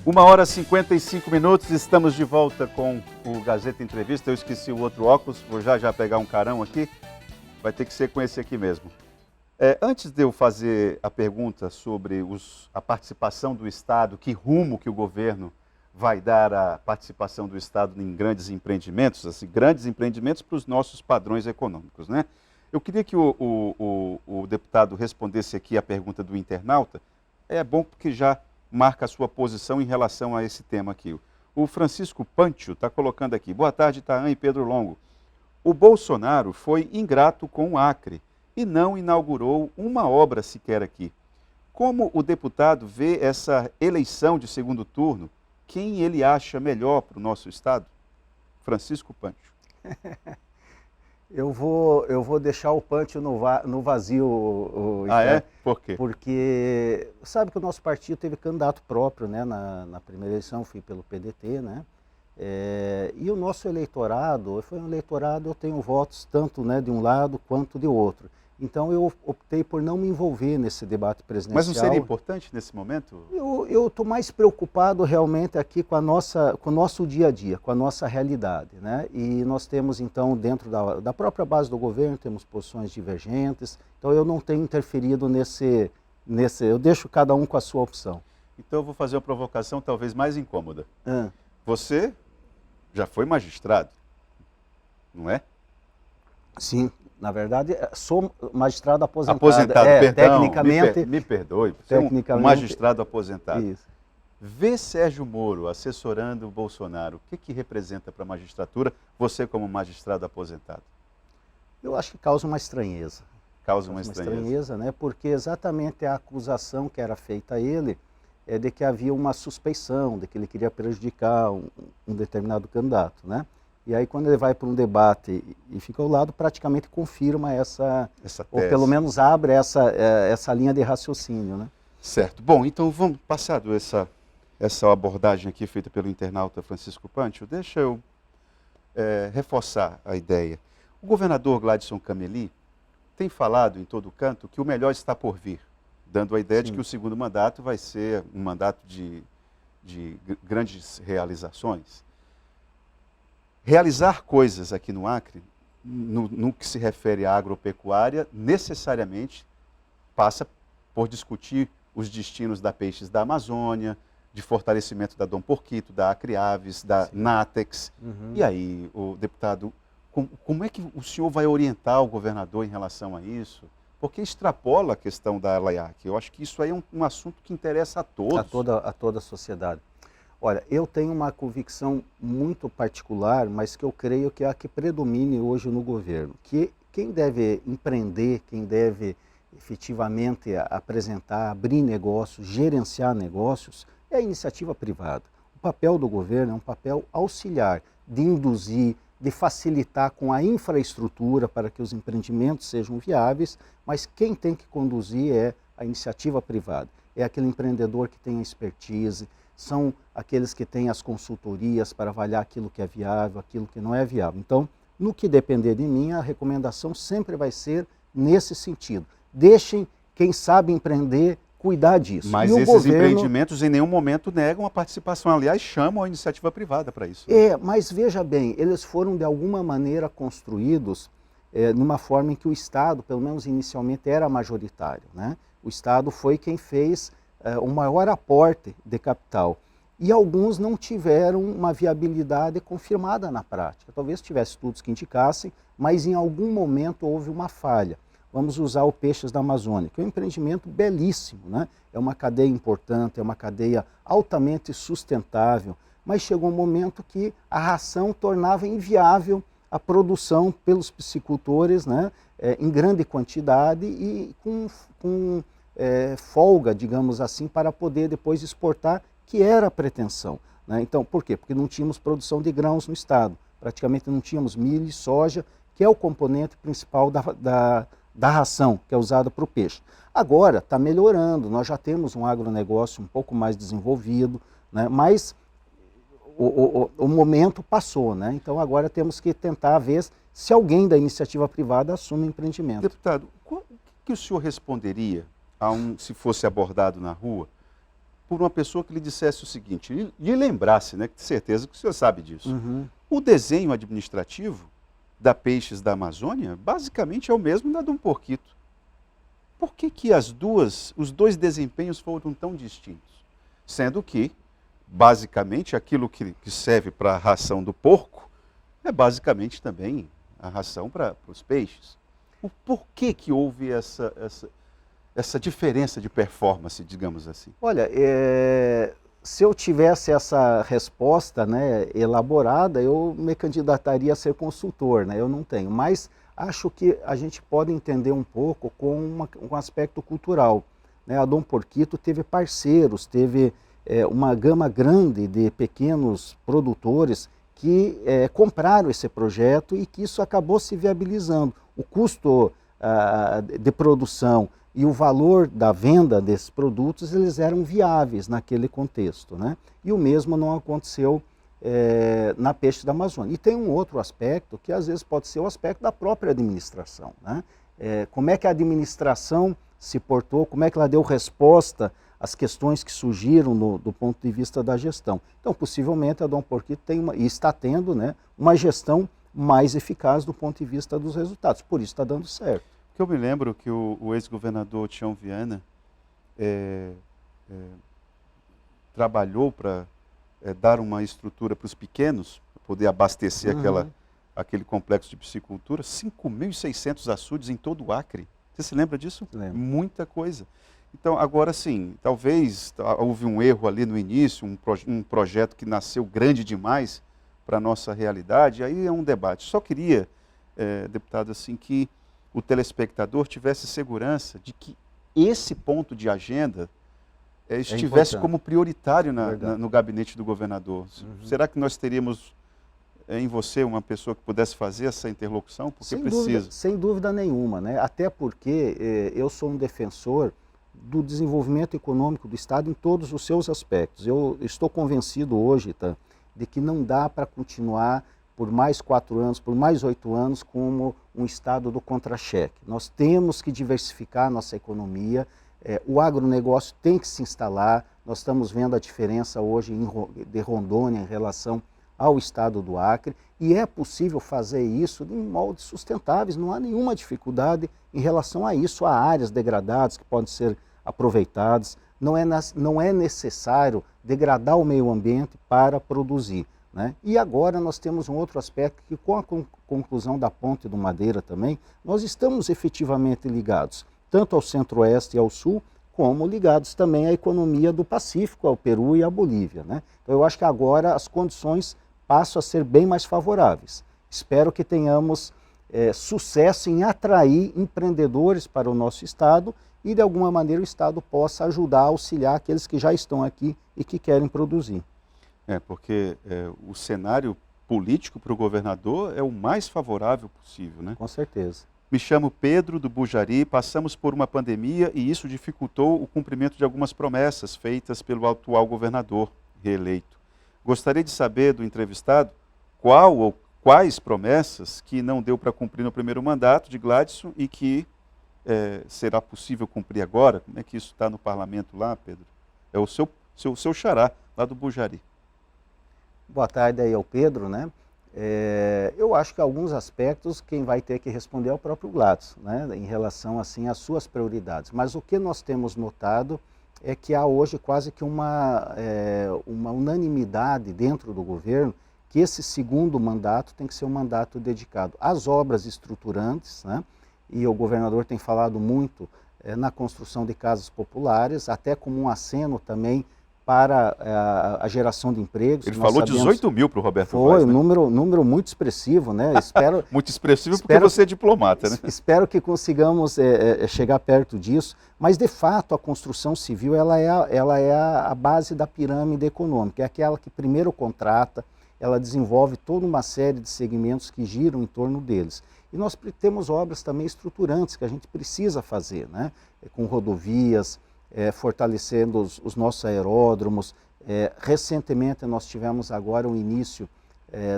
1h e 55 minutos, estamos de volta com o Gazeta Entrevista. Eu esqueci o outro óculos, vou já pegar um carão aqui, vai ter que ser com esse aqui mesmo. Antes de eu fazer a pergunta sobre a participação do Estado, que rumo que o governo vai dar à participação do Estado em grandes empreendimentos, assim, grandes empreendimentos para os nossos padrões econômicos, né? Eu queria que o deputado respondesse aqui a pergunta do internauta. É bom porque já marca a sua posição em relação a esse tema aqui. O Francisco Pancho está colocando aqui. Boa tarde, Tahan e Pedro Longo. O Bolsonaro foi ingrato com o Acre e não inaugurou uma obra sequer aqui. Como o deputado vê essa eleição de segundo turno? Quem ele acha melhor para o nosso Estado? Francisco Pancho. Eu vou deixar o Pancho no vazio. É? Por quê? Porque sabe que o nosso partido teve candidato próprio, né? Na primeira eleição, fui pelo PDT, né? E o nosso eleitorado, foi um eleitorado, eu tenho votos tanto, né, de um lado quanto de outro. Então eu optei por não me envolver nesse debate presidencial. Mas não seria importante nesse momento? Eu estou mais preocupado realmente aqui com o nosso dia a dia, com a nossa realidade, né? E nós temos então dentro da própria base do governo, temos posições divergentes, então eu não tenho interferido nesse, eu deixo cada um com a sua opção. Então eu vou fazer uma provocação talvez mais incômoda. Você já foi magistrado, não é? Sim. Na verdade, sou magistrado aposentado. Aposentado, perdão, tecnicamente. Me perdoe, tecnicamente, um magistrado aposentado. Isso. Ver Sérgio Moro assessorando o Bolsonaro, o que representa para a magistratura, você como magistrado aposentado? Eu acho que causa uma estranheza. Causa uma estranheza, né? Porque exatamente a acusação que era feita a ele é de que havia uma suspeição, de que ele queria prejudicar um determinado candidato, né? E aí quando ele vai para um debate e fica ao lado, praticamente confirma essa tese, ou pelo menos abre essa linha de raciocínio, né? Certo. Bom, então vamos, passado essa abordagem aqui feita pelo internauta Francisco Pancho, deixa eu reforçar a ideia. O governador Gladson Cameli tem falado em todo canto que o melhor está por vir, dando a ideia de que o segundo mandato vai ser um mandato de grandes realizações. Realizar coisas aqui no Acre, no que se refere à agropecuária, necessariamente passa por discutir os destinos da Peixes da Amazônia, de fortalecimento da Dom Porquito, da Acreaves, da Natex. E aí, o deputado, como é que o senhor vai orientar o governador em relação a isso? Porque extrapola a questão da LAIAC. Eu acho que isso aí é um assunto que interessa a todos. A toda a sociedade. Olha, eu tenho uma convicção muito particular, mas que eu creio que é a que predomine hoje no governo, que quem deve empreender, quem deve efetivamente apresentar, abrir negócios, gerenciar negócios, é a iniciativa privada. O papel do governo é um papel auxiliar, de induzir, de facilitar com a infraestrutura para que os empreendimentos sejam viáveis, mas quem tem que conduzir é a iniciativa privada. É aquele empreendedor que tem a expertise, são aqueles que têm as consultorias para avaliar aquilo que é viável, aquilo que não é viável. Então, no que depender de mim, a recomendação sempre vai ser nesse sentido. Deixem quem sabe empreender cuidar disso. Mas esses empreendimentos em nenhum momento negam a participação, aliás, chamam a iniciativa privada para isso. Mas veja bem, eles foram de alguma maneira construídos numa forma em que o Estado, pelo menos inicialmente, era majoritário, né? O Estado foi quem fez o maior aporte de capital. E alguns não tiveram uma viabilidade confirmada na prática. Talvez tivesse estudos que indicassem, mas em algum momento houve uma falha. Vamos usar o Peixes da Amazônia, que é um empreendimento belíssimo, né? É uma cadeia importante, é uma cadeia altamente sustentável, mas chegou um momento que a ração tornava inviável a produção pelos piscicultores, né? Em grande quantidade e com folga, digamos assim, para poder depois exportar, que era a pretensão, né? Então, por quê? Porque não tínhamos produção de grãos no estado, praticamente não tínhamos milho e soja, que é o componente principal da ração que é usada para o peixe. Agora está melhorando, nós já temos um agronegócio um pouco mais desenvolvido, né? Mas o momento passou, né? Então agora temos que tentar ver se alguém da iniciativa privada assume o empreendimento. Deputado, o que o senhor responderia se fosse abordado na rua por uma pessoa que lhe dissesse o seguinte, lhe lembrasse, né, de certeza que o senhor sabe disso. Uhum. O desenho administrativo da Peixes da Amazônia, basicamente é o mesmo da Dom Porquito. Por que os dois desempenhos foram tão distintos? Sendo que, basicamente, aquilo que serve para a ração do porco é basicamente também a ração para os peixes. Por que houve essa diferença de performance, digamos assim? Olha, se eu tivesse essa resposta, né, elaborada, eu me candidataria a ser consultor, né? Eu não tenho, mas acho que a gente pode entender um pouco com um aspecto cultural, né? A Dom Porquito teve parceiros, teve uma gama grande de pequenos produtores que compraram esse projeto e que isso acabou se viabilizando. O custo de produção e o valor da venda desses produtos, eles eram viáveis naquele contexto, né? E o mesmo não aconteceu na Peixe da Amazônia. E tem um outro aspecto que às vezes pode ser o aspecto da própria administração, né? Como é que a administração se portou, como é que ela deu resposta às questões que surgiram do ponto de vista da gestão. Então, possivelmente, a Dom Porquito tem e está tendo, né, uma gestão mais eficaz do ponto de vista dos resultados. Por isso está dando certo. Eu me lembro que o ex-governador Tião Viana trabalhou para dar uma estrutura para os pequenos, para poder abastecer aquele complexo de piscicultura, 5.600 açudes em todo o Acre. Você se lembra disso? Lembro. Muita coisa. Então, agora sim, talvez houve um erro ali no início, um projeto que nasceu grande demais para a nossa realidade, aí é um debate. Só queria, deputado, assim, que o telespectador tivesse segurança de que esse ponto de agenda estivesse como prioritário no gabinete do governador. Será que nós teríamos em você uma pessoa que pudesse fazer essa interlocução? Porque precisa. Sem dúvida nenhuma, né? Até porque eu sou um defensor do desenvolvimento econômico do Estado em todos os seus aspectos. Eu estou convencido hoje, tá, de que não dá para continuar por mais 4 anos, por mais 8 anos, como um Estado do contra-cheque. Nós temos que diversificar a nossa economia, o agronegócio tem que se instalar, nós estamos vendo a diferença hoje de Rondônia em relação ao Estado do Acre, e é possível fazer isso de moldes sustentáveis, não há nenhuma dificuldade em relação a isso. Há áreas degradadas que podem ser aproveitadas, não é necessário degradar o meio ambiente para produzir, né? E agora nós temos um outro aspecto que, com a conclusão da Ponte do Madeira também, nós estamos efetivamente ligados, tanto ao centro-oeste e ao sul, como ligados também à economia do Pacífico, ao Peru e à Bolívia, né? Então eu acho que agora as condições passam a ser bem mais favoráveis. Espero que tenhamos sucesso em atrair empreendedores para o nosso Estado e, de alguma maneira, o Estado possa ajudar, auxiliar aqueles que já estão aqui e que querem produzir. Porque o cenário político para o governador é o mais favorável possível, né? Com certeza. Me chamo Pedro do Bujari, passamos por uma pandemia e isso dificultou o cumprimento de algumas promessas feitas pelo atual governador reeleito. Gostaria de saber do entrevistado qual ou quais promessas que não deu para cumprir no primeiro mandato de Gladson e que será possível cumprir agora. Como é que isso está no parlamento lá, Pedro? É o seu xará, lá do Bujari. Boa tarde aí ao Pedro, né? Eu acho que alguns aspectos quem vai ter que responder é o próprio Gladson, né? Em relação assim às suas prioridades. Mas o que nós temos notado é que há hoje quase que uma unanimidade dentro do governo que esse segundo mandato tem que ser um mandato dedicado às obras estruturantes, né? E o governador tem falado muito na construção de casas populares, até como um aceno também para a geração de empregos. Ele falou 18 mil para o Roberto Foi, Vaz, né? número muito expressivo, né? Espero, muito expressivo porque você é diplomata, né? Espero que consigamos chegar perto disso, mas de fato a construção civil ela é a base da pirâmide econômica, é aquela que primeiro contrata, ela desenvolve toda uma série de segmentos que giram em torno deles. E nós temos obras também estruturantes que a gente precisa fazer, né? Com rodovias, fortalecendo os nossos aeródromos. Recentemente nós tivemos agora o início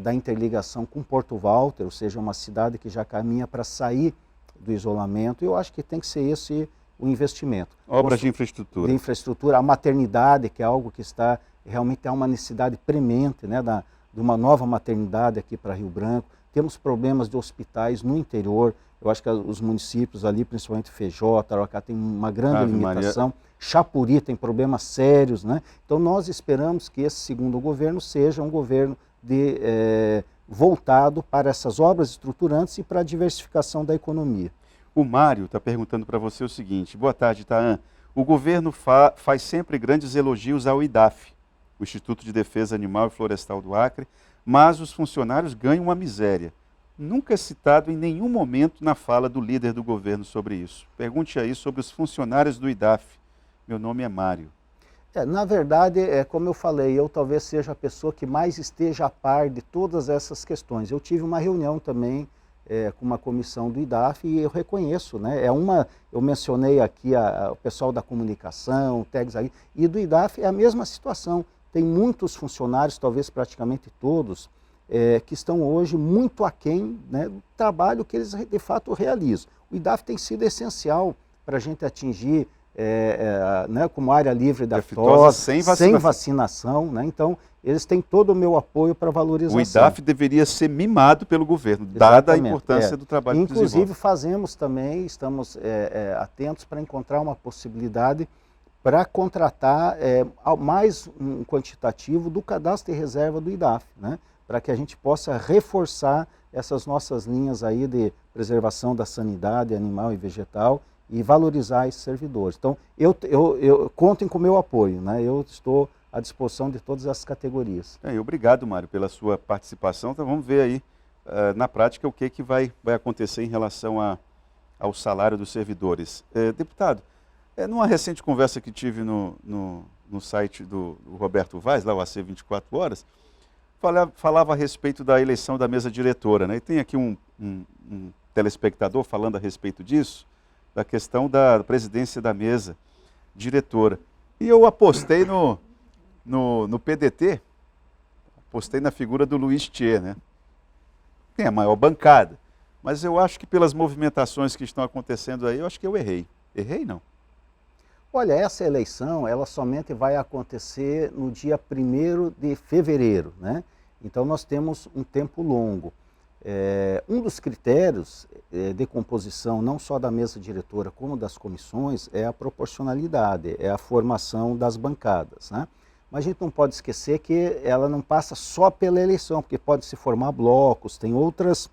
da interligação com Porto Walter, ou seja, uma cidade que já caminha para sair do isolamento. Eu acho que tem que ser esse o investimento. Obras de infraestrutura. De infraestrutura, a maternidade, que é algo que está realmente há uma necessidade premente, né, de uma nova maternidade aqui para Rio Branco. Temos problemas de hospitais no interior. Eu acho que os municípios ali, principalmente Feijó, Tarauacá, tem uma grande limitação. Maria. Chapuri tem problemas sérios, né? Então nós esperamos que esse segundo governo seja um governo voltado para essas obras estruturantes e para a diversificação da economia. O Mário está perguntando para você o seguinte: boa tarde, Taan. O governo faz sempre grandes elogios ao IDAF, o Instituto de Defesa Animal e Florestal do Acre, mas os funcionários ganham uma miséria. Nunca é citado em nenhum momento na fala do líder do governo sobre isso. Pergunte aí sobre os funcionários do IDAF. Meu nome é Mário. Na verdade, como eu falei, eu talvez seja a pessoa que mais esteja a par de todas essas questões. Eu tive uma reunião também com uma comissão do IDAF e eu reconheço, né? Eu mencionei aqui o pessoal da comunicação, o TEGS aí, e do IDAF é a mesma situação. Tem muitos funcionários, talvez praticamente todos, que estão hoje muito aquém, né, do trabalho que eles de fato realizam. O IDAF tem sido essencial para a gente atingir, né, como área livre da aftosa, sem vacinação, né? Então eles têm todo o meu apoio para valorização. O IDAF deveria ser mimado pelo governo, dada a importância do trabalho que desenvolve. Inclusive fazemos também, estamos atentos para encontrar uma possibilidade para contratar mais um quantitativo do cadastro de reserva do IDAF, né? Para que a gente possa reforçar essas nossas linhas aí de preservação da sanidade animal e vegetal e valorizar esses servidores. Então, contem com o meu apoio, né? Eu estou à disposição de todas as categorias. Obrigado, Mário, pela sua participação. Então, vamos ver aí, na prática, o que vai acontecer em relação ao salário dos servidores. Deputado, numa recente conversa que tive no site do Roberto Vaz, lá o AC 24 Horas, falava a respeito da eleição da mesa diretora, né? E tem aqui um telespectador falando a respeito disso, da questão da presidência da mesa diretora. E eu apostei no PDT, apostei na figura do Luiz Thier, né? Tem a maior bancada, mas eu acho que pelas movimentações que estão acontecendo aí, eu acho que eu errei. Errei, não? Olha, essa eleição, ela somente vai acontecer no dia 1º de fevereiro, né? Então nós temos um tempo longo. Um dos critérios de composição, não só da mesa diretora, como das comissões, é a proporcionalidade, é a formação das bancadas, né? Mas a gente não pode esquecer que ela não passa só pela eleição, porque pode se formar blocos, tem outras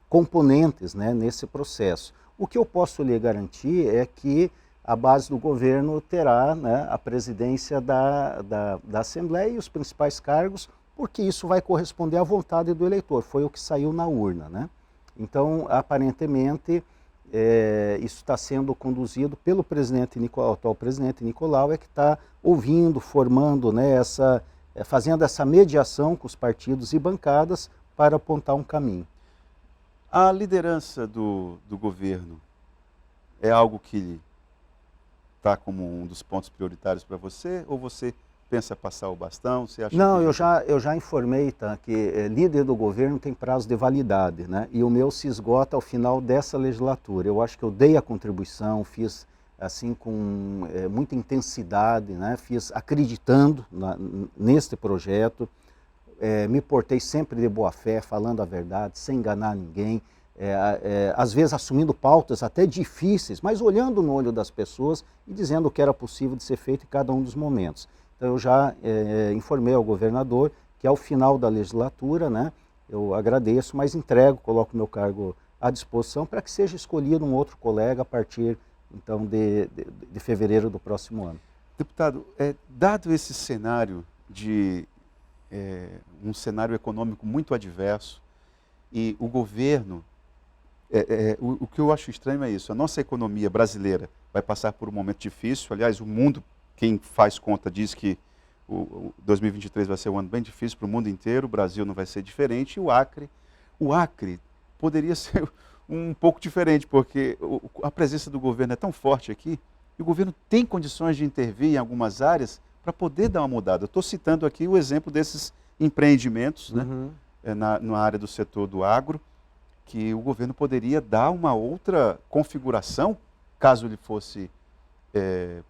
componentes, né, nesse processo. O que eu posso lhe garantir é que a base do governo terá, né, a presidência da Assembleia e os principais cargos, porque isso vai corresponder à vontade do eleitor, foi o que saiu na urna, né? Então, aparentemente, isso está sendo conduzido pelo atual presidente Nicolau, que está ouvindo, formando, né, fazendo essa mediação com os partidos e bancadas para apontar um caminho. A liderança do governo é algo que está como um dos pontos prioritários para você, ou você pensa passar o bastão? Você acha Não, que... eu já informei, tá, que líder do governo tem prazo de validade, né? E o meu se esgota ao final dessa legislatura. Eu acho que eu dei a contribuição, fiz assim com muita intensidade, né? Fiz acreditando neste projeto, me portei sempre de boa fé, falando a verdade, sem enganar ninguém, às vezes assumindo pautas até difíceis, mas olhando no olho das pessoas e dizendo o que era possível de ser feito em cada um dos momentos. Então eu já informei ao governador que ao final da legislatura, né, eu agradeço, mas entrego, coloco o meu cargo à disposição para que seja escolhido um outro colega a partir então de fevereiro do próximo ano. Deputado, dado esse cenário de um cenário econômico muito adverso e o governo, o que eu acho estranho é isso, a nossa economia brasileira vai passar por um momento difícil, aliás o mundo, quem faz conta diz que o 2023 vai ser um ano bem difícil para o mundo inteiro, o Brasil não vai ser diferente, e o Acre poderia ser um pouco diferente, porque a presença do governo é tão forte aqui, e o governo tem condições de intervir em algumas áreas para poder dar uma mudada. Eu estou citando aqui o exemplo desses empreendimentos, né, na área do setor do agro, que o governo poderia dar uma outra configuração, caso ele fosse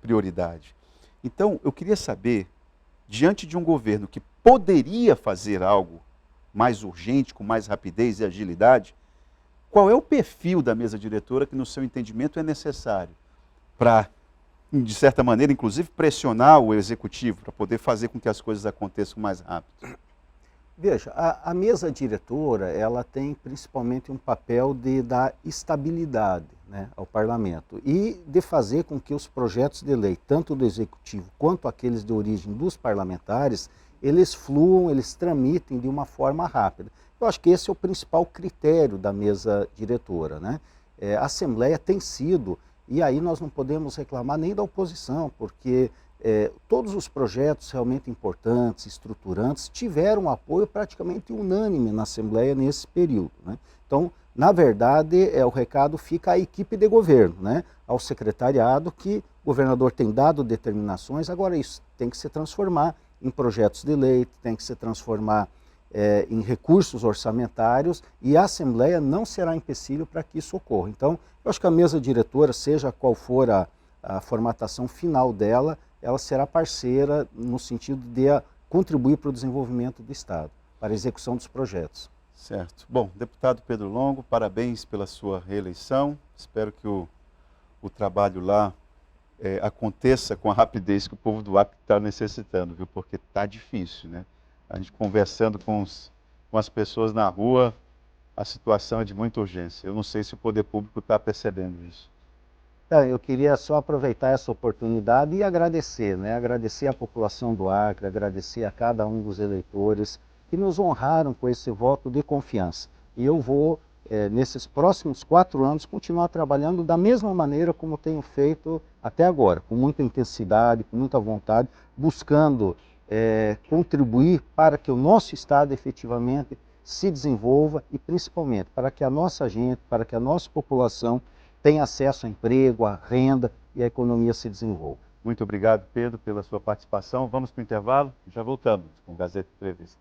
prioridade. Então, eu queria saber, diante de um governo que poderia fazer algo mais urgente, com mais rapidez e agilidade, qual é o perfil da mesa diretora que, no seu entendimento, é necessário para, de certa maneira, inclusive, pressionar o executivo para poder fazer com que as coisas aconteçam mais rápido? Veja, a mesa diretora, ela tem principalmente um papel de dar estabilidade, né, ao parlamento e de fazer com que os projetos de lei, tanto do executivo quanto aqueles de origem dos parlamentares, eles fluam, eles tramitem de uma forma rápida. Eu acho que esse é o principal critério da mesa diretora, né? A Assembleia tem sido, e aí nós não podemos reclamar nem da oposição, porque todos os projetos realmente importantes, estruturantes, tiveram apoio praticamente unânime na Assembleia nesse período, né? Então, na verdade, o recado fica à equipe de governo, né? Ao secretariado, que o governador tem dado determinações, agora isso tem que se transformar em projetos de lei, tem que se transformar em recursos orçamentários, e a Assembleia não será empecilho para que isso ocorra. Então, eu acho que a mesa diretora, seja qual for a formatação final dela, ela será parceira no sentido de contribuir para o desenvolvimento do Estado, para a execução dos projetos. Certo. Bom, deputado Pedro Longo, parabéns pela sua reeleição. Espero que o trabalho lá aconteça com a rapidez que o povo do Acre está necessitando, viu? Porque está difícil, né? A gente conversando com as pessoas na rua, a situação é de muita urgência. Eu não sei se o poder público está percebendo isso. Eu queria só aproveitar essa oportunidade e agradecer, né? Agradecer à população do Acre, agradecer a cada um dos eleitores que nos honraram com esse voto de confiança. E eu vou, nesses próximos 4 anos, continuar trabalhando da mesma maneira como tenho feito até agora, com muita intensidade, com muita vontade, buscando contribuir para que o nosso Estado efetivamente se desenvolva e principalmente para que a nossa gente, para que a nossa população tenha acesso a emprego, a renda e a economia se desenvolva. Muito obrigado, Pedro, pela sua participação. Vamos para o intervalo e já voltamos com o Gazeta Entrevista.